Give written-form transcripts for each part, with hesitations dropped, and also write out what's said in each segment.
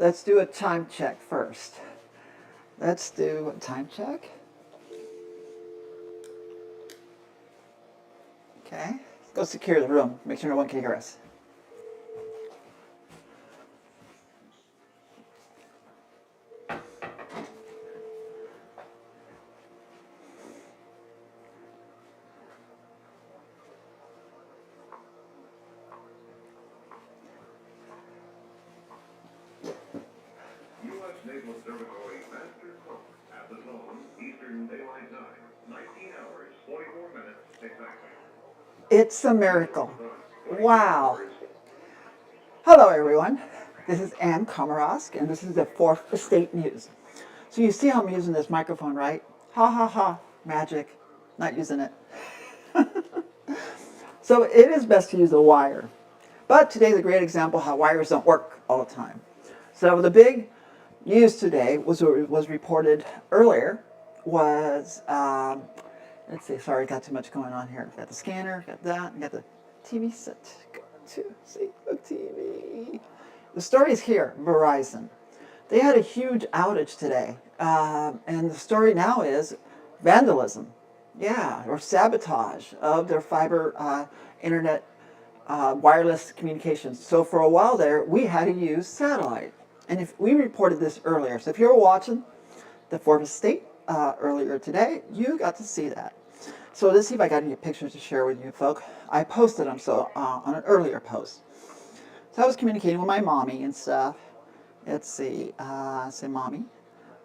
Let's do a time check first. Let's do a time check. Okay. Let's go secure the room. Make sure no one can hear us. U.S. Naval Observatory Master Clock at the zone Eastern Daylight Time, 19 hours, 44 minutes exactly. It's a miracle. Wow. Hello, everyone. This is Ann Komarosk, and this is the Fourth Estate News. So you see how I'm using this microphone, right? Ha ha ha. Magic. Not using it. So it is best to use a wire. But today's a great example how wires don't work all the time. So the big news today was reported earlier was, let's see, sorry, got too much going on here. Got the scanner, got that, got the TV set. Got to see the TV. The story is here, Verizon. They had a huge outage today. And the story now is vandalism. Yeah, or sabotage of their fiber internet wireless communications. So for a while there, we had to use satellite. And if we reported this earlier, so if you were watching the Fourth Estate earlier today, you got to see that. So let's see if I got any pictures to share with you, folk. I posted them on an earlier post. So I was communicating with my mommy and stuff. Let's see, say mommy.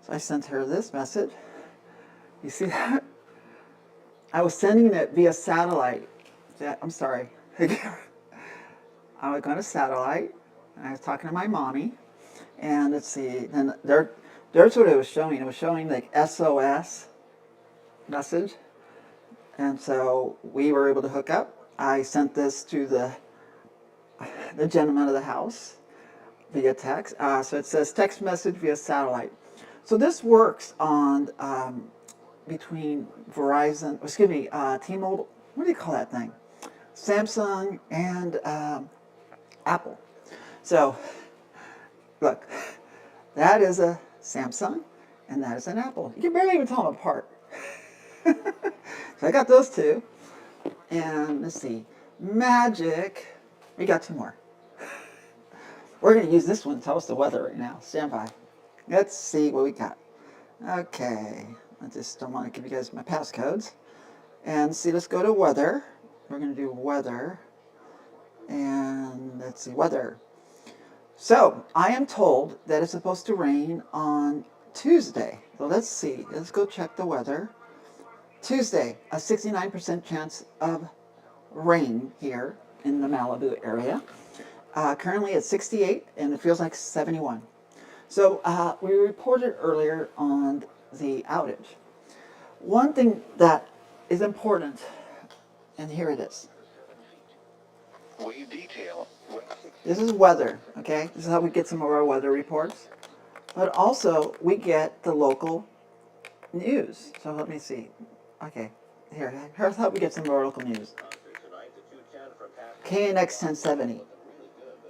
So I sent her this message. You see that? I was sending it via satellite. I'm sorry. I was going to satellite. And I was talking to my mommy. And let's see, and there's what it was showing. It was showing like SOS message. And so we were able to hook up. I sent this to the gentleman of the house via text. So it says text message via satellite. So this works on between Verizon, excuse me, T-Mobile. What do you call that thing? Samsung and Apple. So look, that is a Samsung and that is an Apple. You can barely even tell them apart. So I got those two. And let's see, magic. We got two more. We're going to use this one to tell us the weather right now. Stand by. Let's see what we got. Okay. I just don't want to give you guys my passcodes. And see, let's go to weather. We're going to do weather. And let's see, weather. So I am told that it's supposed to rain on Tuesday. So let's see. Let's go check the weather. Tuesday, a 69% chance of rain here in the Malibu area. Currently it's 68 and it feels like 71. So we reported earlier on the outage. One thing that is important, and here it is. We detail. This is weather, okay? This is how we get some of our weather reports. But also, we get the local news. So let me see. Okay, here's how we get some of our local news. KNX 1070.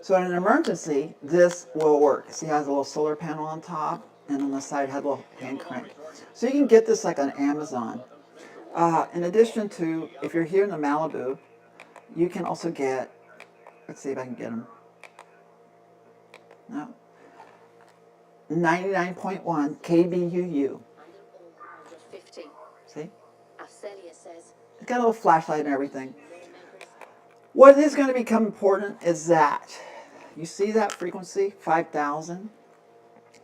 So in an emergency, this will work. See, it has a little solar panel on top, and on the side it has a little hand crank. So you can get this like on Amazon. In addition to, if you're here in the Malibu, you can also get, let's see if I can get them. No. 99.1 KBUU. 50. See? Arcelia says. It's got a little flashlight and everything. What is going to become important is that, you see that frequency, 5,000?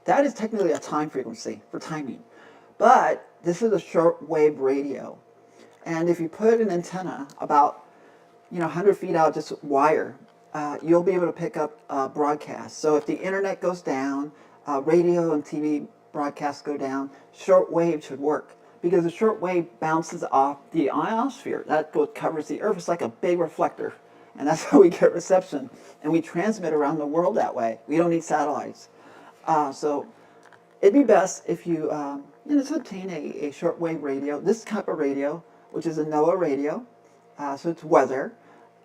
That is technically a time frequency for timing. But this is a shortwave radio. And if you put an antenna about 100 feet out, just wire, you'll be able to pick up broadcasts. So if the internet goes down, radio and TV broadcasts go down, shortwave should work. Because the shortwave bounces off the ionosphere. That covers the Earth. It's like a big reflector. And that's how we get reception. And we transmit around the world that way. We don't need satellites. So it'd be best if you just obtain a shortwave radio. This type of radio, which is a NOAA radio. So it's weather,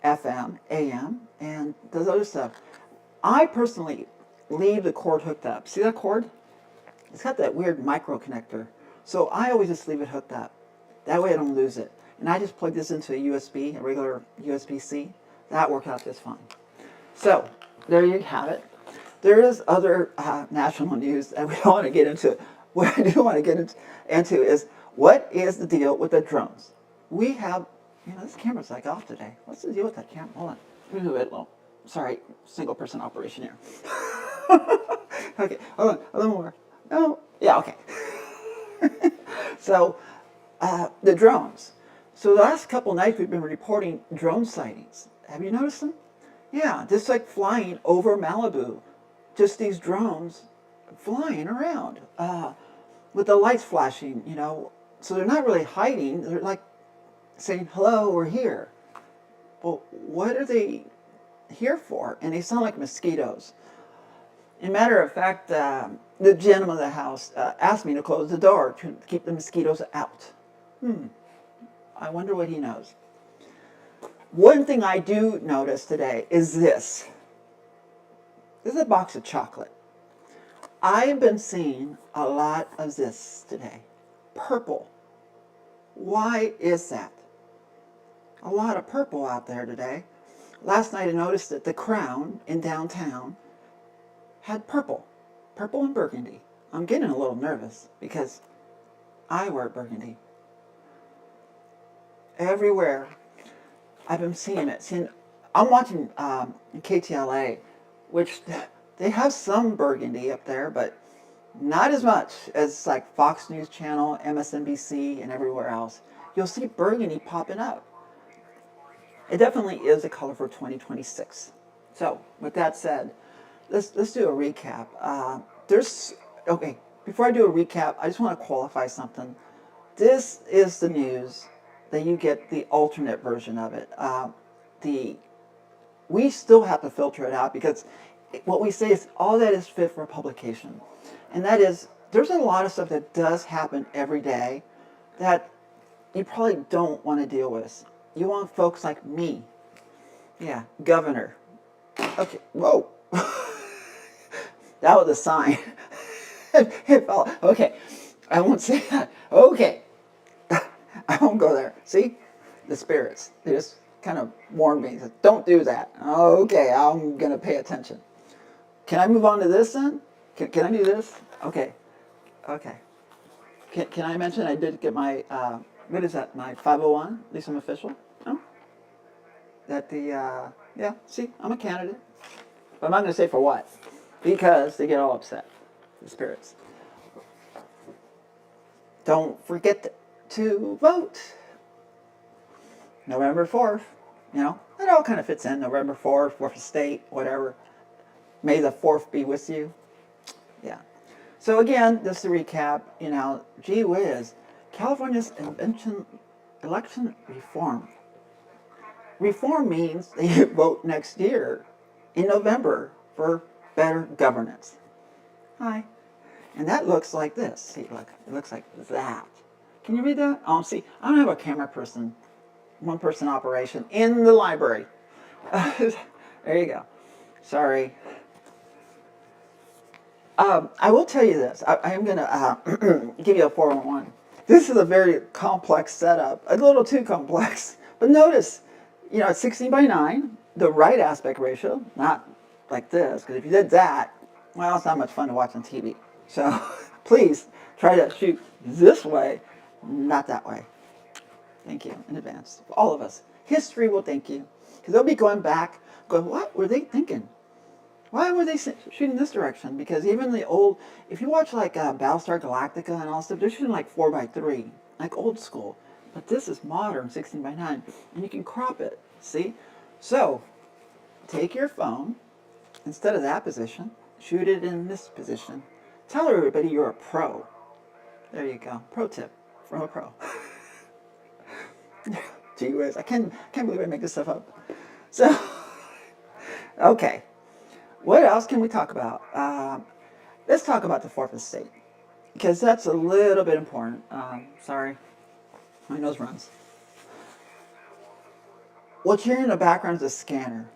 FM, AM, and those other stuff. I personally leave the cord hooked up. See that cord? It's got that weird micro connector. So I always just leave it hooked up. That way I don't lose it. And I just plug this into a USB, a regular USB-C. That worked out just fine. So there you have it. There is other national news that we don't want to get into. What I do want to get into is, what is the deal with the drones? We have, this camera's like off today. What's the deal with that camera? Hold on. Let me move it a little. Sorry, single person operation here. Okay, hold on, a little more. No, yeah, okay. So, the drones. So the last couple nights we've been reporting drone sightings. Have you noticed them? Yeah, just like flying over Malibu. Just these drones flying around with the lights flashing, So they're not really hiding. They're like saying, hello, we're here. Well, what are they here for? And they sound like mosquitoes. As a matter of fact, the gentleman of the house asked me to close the door to keep the mosquitoes out. I wonder what he knows. One thing I do notice today is this. This is a box of chocolate. I've been seeing a lot of this today. Purple. Why is that? A lot of purple out there today. Last night I noticed that the Crown in downtown had purple and burgundy. I'm getting a little nervous because I wear burgundy. Everywhere I've been seeing it. I'm watching KTLA, which they have some burgundy up there, but not as much as like Fox News Channel, MSNBC, and everywhere else. You'll see burgundy popping up. It definitely is a color for 2026. So, with that said, let's do a recap. Before I do a recap, I just want to qualify something. This is the news that you get the alternate version of it. We still have to filter it out because what we say is all that is fit for publication. And that is, there's a lot of stuff that does happen every day that you probably don't want to deal with. You want folks like me. Yeah, governor. Okay, whoa. That was a sign. It fell. Okay, I won't say that. Okay. I won't go there. See? The spirits. They just kind of warned me. Said, don't do that. Okay, I'm going to pay attention. Can I move on to this then? Can I do this? Okay. Okay. Can I mention I did get my, what is that, my 501? At least I'm official. No? That yeah, see, I'm a candidate. But I'm not going to say for what. Because they get all upset. The spirits. Don't forget to vote. November 4th. It all kind of fits in. November 4th, 4th Estate, whatever. May the 4th be with you. Yeah. So again, just to recap, gee whiz, California's election reform. Reform means they vote next year in November for better governance. Hi. And that looks like this. See, look, it looks like that. Can you read that? Oh, see, I don't have a camera person, one-person operation in the library. There you go. Sorry. I will tell you this. I am going to give you a 411. This is a very complex setup, a little too complex. But notice, it's 16 by 9, the right aspect ratio, not like this, because if you did that, well, it's not much fun to watch on TV. So please try to shoot this way, not that way. Thank you in advance. All of us. History will thank you. Because they'll be going back, going, what were they thinking? Why were they shooting this direction? Because even the old, if you watch like Battlestar Galactica and all stuff, they're shooting like 4:3, like old school. But this is modern, 16 by 9, and you can crop it. See? So, take your phone, instead of that position, shoot it in this position. Tell everybody you're a pro. There you go. Pro tip from a pro. Gee whiz, I can't believe I make this stuff up. So, okay. What else can we talk about? Let's talk about the 4th Estate, because that's a little bit important. Sorry, my nose runs. What you're hearing in the background is a scanner.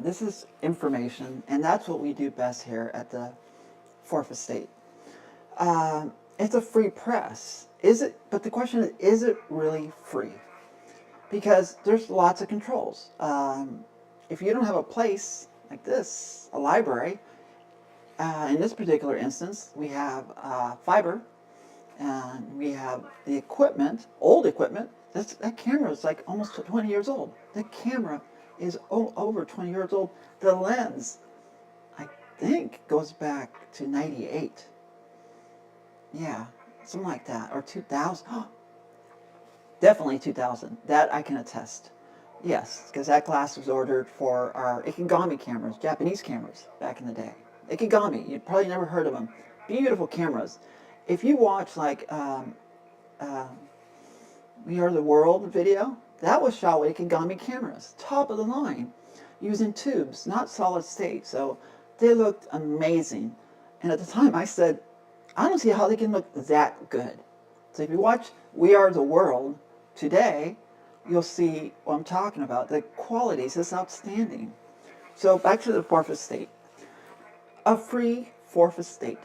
This is information, and that's what we do best here at the Fourth Estate. It's a free press. Is it? But the question is it really free? Because there's lots of controls. If you don't have a place like this, a library, in this particular instance, we have fiber, and we have the equipment, old equipment. That camera is like almost 20 years old. The camera is over 20 years old. The lens, I think, goes back to 98. Yeah, something like that, or 2000. Definitely 2000. That I can attest. Yes, because that glass was ordered for our Ikegami cameras, Japanese cameras, back in the day. Ikegami, you probably never heard of them. Beautiful cameras. If you watch like We Are the World video, that was shot with Ikegami cameras, top of the line, using tubes, not solid state. So they looked amazing. And at the time I said, I don't see how they can look that good. So if you watch We Are the World today, you'll see what I'm talking about. The quality is just outstanding. So back to the Fourth Estate. A free Fourth Estate.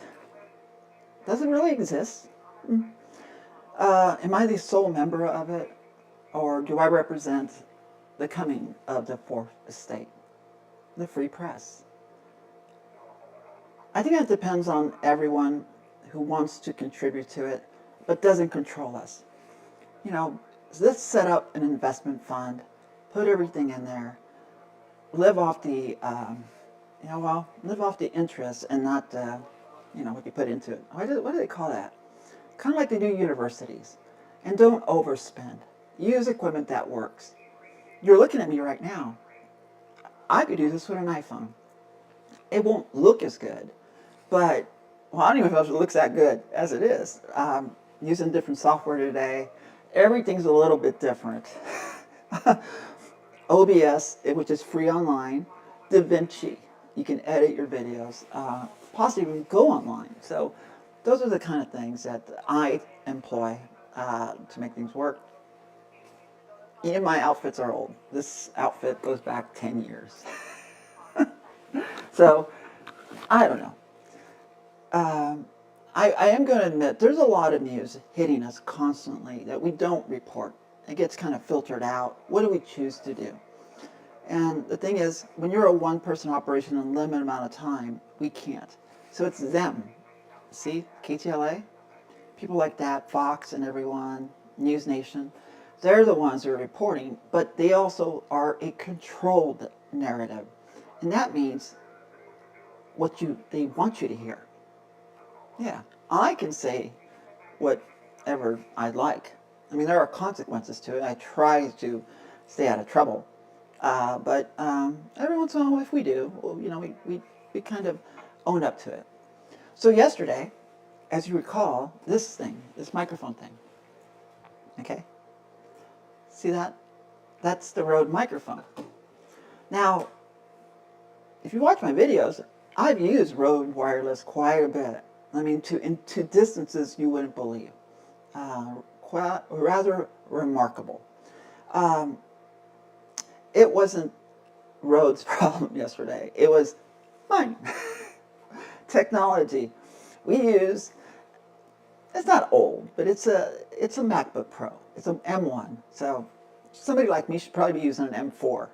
Does it really exist? Am I the sole member of it? Or do I represent the coming of the Fourth Estate? The free press. I think that depends on everyone who wants to contribute to it, but doesn't control us. You know, let's set up an investment fund, put everything in there, live off the, live off the interest and not, what you put into it. What do they call that? Kind of like they do universities. And don't overspend. Use equipment that works. You're looking at me right now. I could do this with an iPhone. It won't look as good, but, well, I don't even know if it looks that good as it is. Using different software today, everything's a little bit different. OBS, which is free online. DaVinci, you can edit your videos, possibly even go online. So those are the kind of things that I employ to make things work. Even my outfits are old. This outfit goes back 10 years. So, I don't know. I am going to admit there's a lot of news hitting us constantly that we don't report. It gets kind of filtered out. What do we choose to do? And the thing is, when you're a one-person operation in a limited amount of time, we can't. So it's them. See, KTLA, people like that, Fox and everyone, News Nation, they're the ones who are reporting, but they also are a controlled narrative. And that means what they want you to hear. Yeah, I can say whatever I'd like. I mean, there are consequences to it. I try to stay out of trouble. But every once in a while, if we do, well, we kind of own up to it. So yesterday, as you recall, this microphone thing, okay? See that? That's the Rode microphone. Now, if you watch my videos, I've used Rode wireless quite a bit. I mean, to distances you wouldn't believe. Rather remarkable. It wasn't Rode's problem yesterday. It was mine. Technology. We use, it's not old, but it's a MacBook Pro. It's an M1. So somebody like me should probably be using an M4.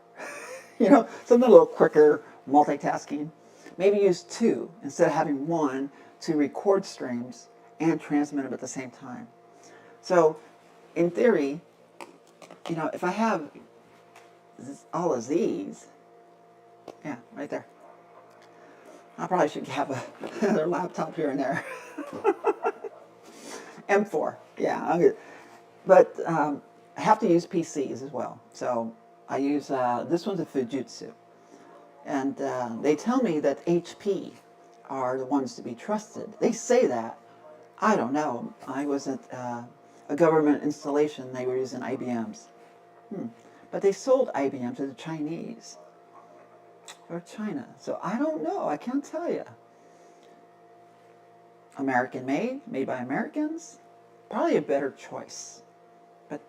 Something a little quicker, multitasking. Maybe use two instead of having one to record streams and transmit them at the same time. So, in theory, if I have all of these, yeah, right there. I probably should have another laptop here and there. M4, yeah, I'm good. But I have to use PCs as well. So I use, this one's a Fujitsu. And they tell me that HP are the ones to be trusted. They say that. I don't know. I was at a government installation. They were using IBMs. But they sold IBM to the Chinese. Or China. So I don't know. I can't tell you. American made by Americans. Probably a better choice. But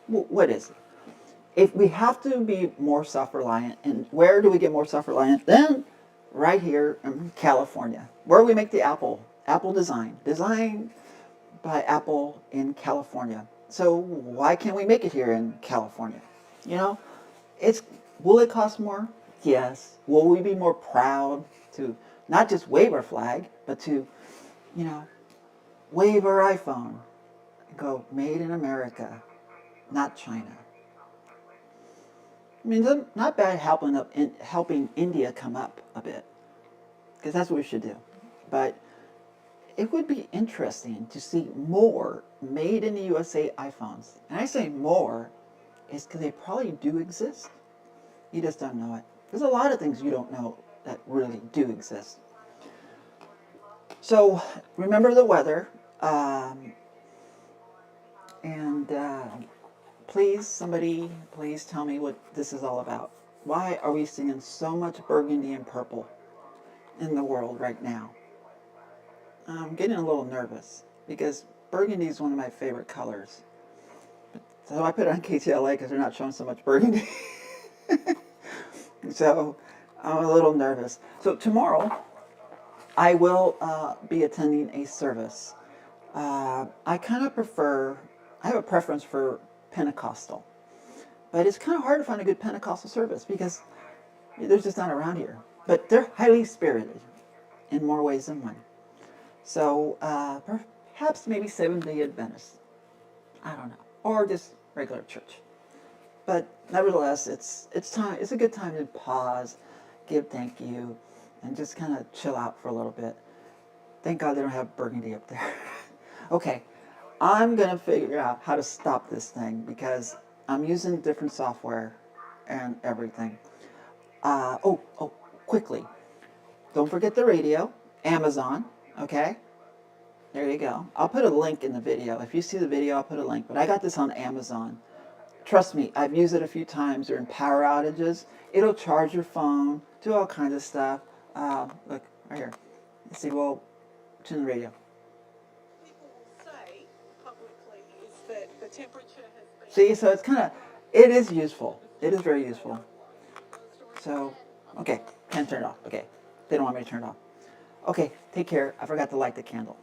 what is it? if we have to be more self-reliant, and where do we get more self-reliant? Then right here in California, where we make the Apple designed by Apple in California. So why can't we make it here in California? You know, it's will it cost more? Yes. Will we be more proud to not just wave our flag, but to, you know, wave our iPhone and go made in America, not China. I mean, it's not bad helping India come up a bit, because that's what we should do. But it would be interesting to see more made in the USA iPhones. And I say more is because they probably do exist. You just don't know it. There's a lot of things you don't know that really do exist. So remember the weather, and please tell me what this is all about. Why are we seeing so much burgundy and purple in the world right now? I'm getting a little nervous because burgundy is one of my favorite colors. So I put it on KTLA because they're not showing so much burgundy. So I'm a little nervous. So tomorrow I will be attending a service. I have a preference for Pentecostal. But it's kind of hard to find a good Pentecostal service because there's just not around here. But they're highly spirited in more ways than one. So perhaps maybe Seventh-day Adventist. I don't know. Or just regular church. But nevertheless, it's time. It's a good time to pause, give thank you, and just kind of chill out for a little bit. Thank God they don't have burgundy up there. Okay, I'm going to figure out how to stop this thing because I'm using different software and everything. Quickly. Don't forget the radio, Amazon, okay? There you go. I'll put a link in the video. If you see the video, I'll put a link. But I got this on Amazon. Trust me, I've used it a few times during power outages. It'll charge your phone, do all kinds of stuff. Look, right here. Let's see, well, tune the radio. People will say publicly is that the temperature has been... See, so it is useful. It is very useful. So, okay, can't turn it off. Okay, they don't want me to turn it off. Okay, take care. I forgot to light the candle.